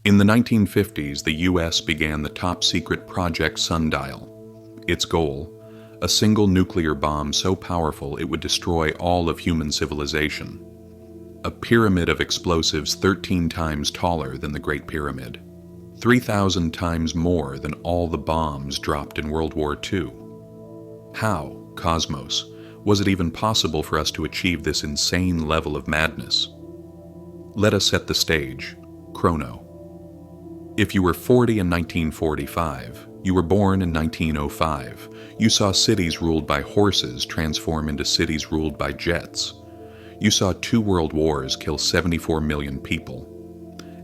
In the 1950s, the US began the top-secret Project Sundial. Its goal, a single nuclear bomb so powerful it would destroy all of human civilization. A pyramid of explosives 13 times taller than the Great Pyramid. 3,000 times more than all the bombs dropped in World War II. How, Cosmos, was it even possible for us to achieve this insane level of madness? Let us set the stage. Chrono. If you were 40 in 1945, you were born in 1905, you saw cities ruled by horses transform into cities ruled by jets. You saw 2 world wars kill 74 million people.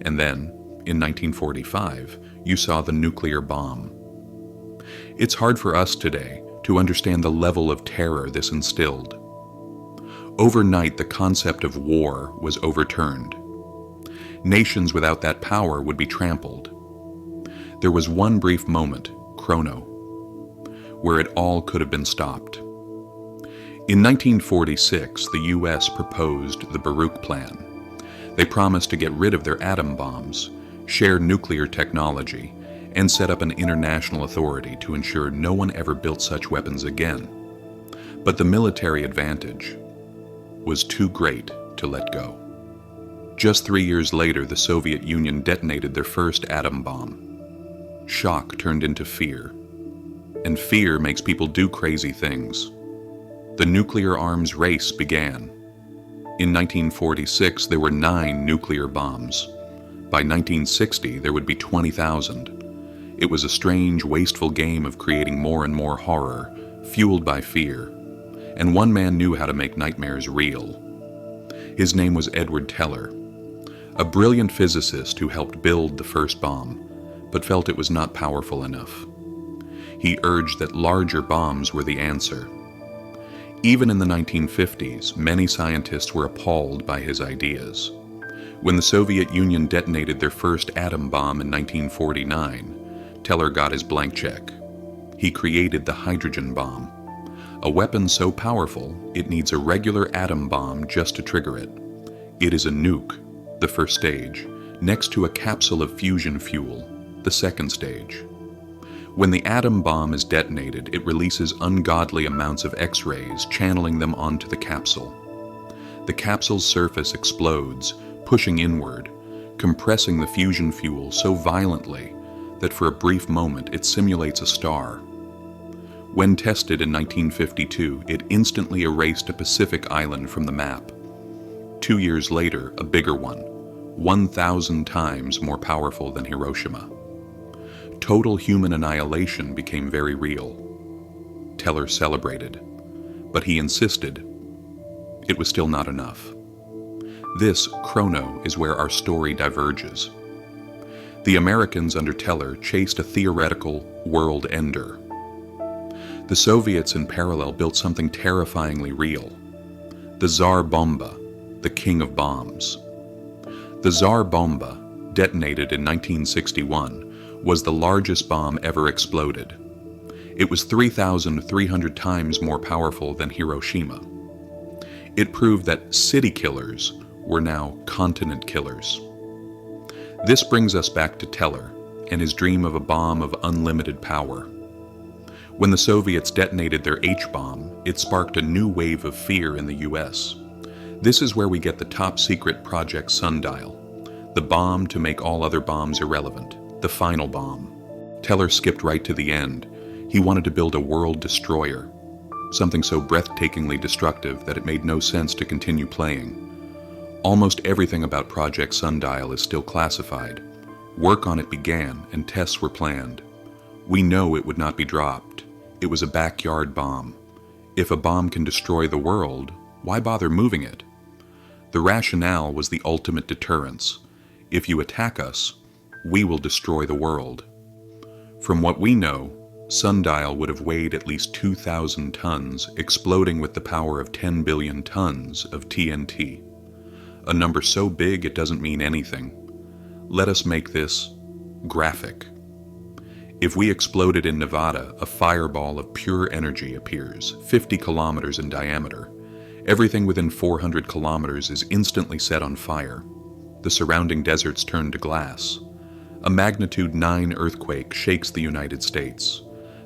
And then, in 1945, you saw the nuclear bomb. It's hard for us today to understand the level of terror this instilled. Overnight, the concept of war was overturned. Nations without that power would be trampled. There was one brief moment, Chrono, where it all could have been stopped. In 1946, the US proposed the Baruch Plan. They promised to get rid of their atom bombs, share nuclear technology, and set up an international authority to ensure no one ever built such weapons again. But the military advantage was too great to let go. Just 3 years later, the Soviet Union detonated their first atom bomb. Shock turned into fear, and fear makes people do crazy things. The nuclear arms race began. In 1946, there were 9 nuclear bombs. By 1960, there would be 20,000. It was a strange, wasteful game of creating more and more horror, fueled by fear. And one man knew how to make nightmares real. His name was Edward Teller, a brilliant physicist who helped build the first bomb, but felt it was not powerful enough. He urged that larger bombs were the answer. Even in the 1950s, many scientists were appalled by his ideas. When the Soviet Union detonated their first atom bomb in 1949, Teller got his blank check. He created the hydrogen bomb, a weapon so powerful it needs a regular atom bomb just to trigger it. It is a nuke, the first stage, next to a capsule of fusion fuel, the second stage. When the atom bomb is detonated, it releases ungodly amounts of X-rays, channeling them onto the capsule. The capsule's surface explodes, pushing inward, compressing the fusion fuel so violently that for a brief moment it simulates a star. When tested in 1952, it instantly erased a Pacific island from the map. 2 years later, a bigger one, 1,000 times more powerful than Hiroshima. Total human annihilation became very real. Teller celebrated, but he insisted it was still not enough. This, Chrono, is where our story diverges. The Americans under Teller chased a theoretical world ender. The Soviets in parallel built something terrifyingly real. The Tsar Bomba, the king of bombs. The Tsar Bomba, detonated in 1961, was the largest bomb ever exploded. It was 3,300 times more powerful than Hiroshima. It proved that city killers were now continent killers. This brings us back to Teller and his dream of a bomb of unlimited power. When the Soviets detonated their H-bomb, it sparked a new wave of fear in the US. This is where we get the top-secret Project Sundial, the bomb to make all other bombs irrelevant. The final bomb. Teller skipped right to the end. He wanted to build a world destroyer, something so breathtakingly destructive that it made no sense to continue playing. Almost everything about Project Sundial is still classified. Work on it began and tests were planned. We know it would not be dropped. It was a backyard bomb. If a bomb can destroy the world, why bother moving it? The rationale was the ultimate deterrence. If you attack us, we will destroy the world. From what we know, Sundial would have weighed at least 2,000 tons, exploding with the power of 10 billion tons of TNT. A number so big it doesn't mean anything. Let us make this graphic. If we exploded in Nevada, a fireball of pure energy appears, 50 kilometers in diameter. Everything within 400 kilometers is instantly set on fire. The surrounding deserts turn to glass. A magnitude 9 earthquake shakes the United States.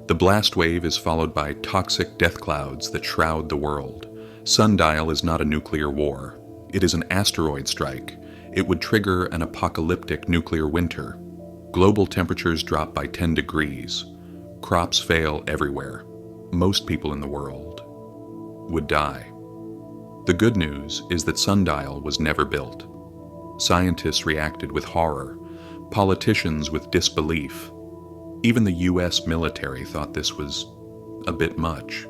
The blast wave is followed by toxic death clouds that shroud the world. Sundial is not a nuclear war. It is an asteroid strike. It would trigger an apocalyptic nuclear winter. Global temperatures drop by 10 degrees. Crops fail everywhere. Most people in the world would die. The good news is that Sundial was never built. Scientists reacted with horror, politicians with disbelief. Even the US military thought this was a bit much.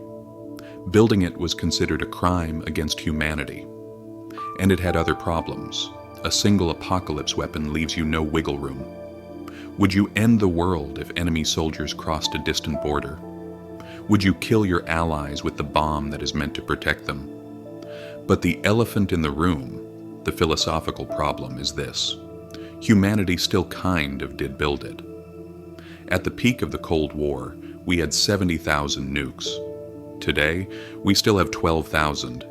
Building it was considered a crime against humanity. And it had other problems. A single apocalypse weapon leaves you no wiggle room. Would you end the world if enemy soldiers crossed a distant border? Would you kill your allies with the bomb that is meant to protect them? But the elephant in the room, the philosophical problem, is this. Humanity still kind of did build it. At the peak of the Cold War, we had 70,000 nukes. Today, we still have 12,000,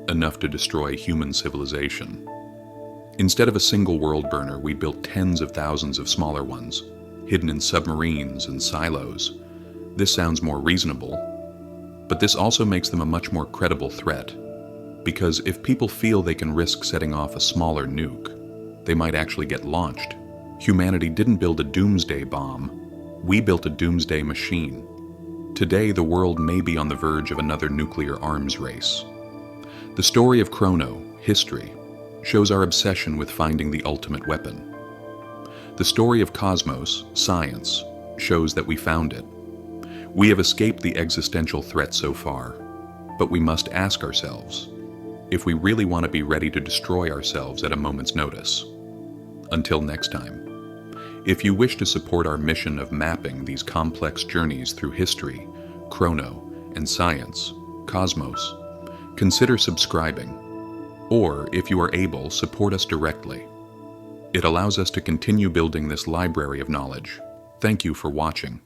enough to destroy human civilization. Instead of a single world burner, we built tens of thousands of smaller ones, hidden in submarines and silos. This sounds more reasonable, but this also makes them a much more credible threat. Because if people feel they can risk setting off a smaller nuke, they might actually get launched. Humanity didn't build a Doomsday Bomb. We built a Doomsday Machine. Today, the world may be on the verge of another nuclear arms race. The story of Chrono, history, shows our obsession with finding the ultimate weapon. The story of Cosmos, science, shows that we found it. We have escaped the existential threat so far, but we must ask ourselves if we really want to be ready to destroy ourselves at a moment's notice. Until next time, if you wish to support our mission of mapping these complex journeys through history, Chrono, and science, Cosmos, consider subscribing, or if you are able, support us directly. It allows us to continue building this library of knowledge. Thank you for watching.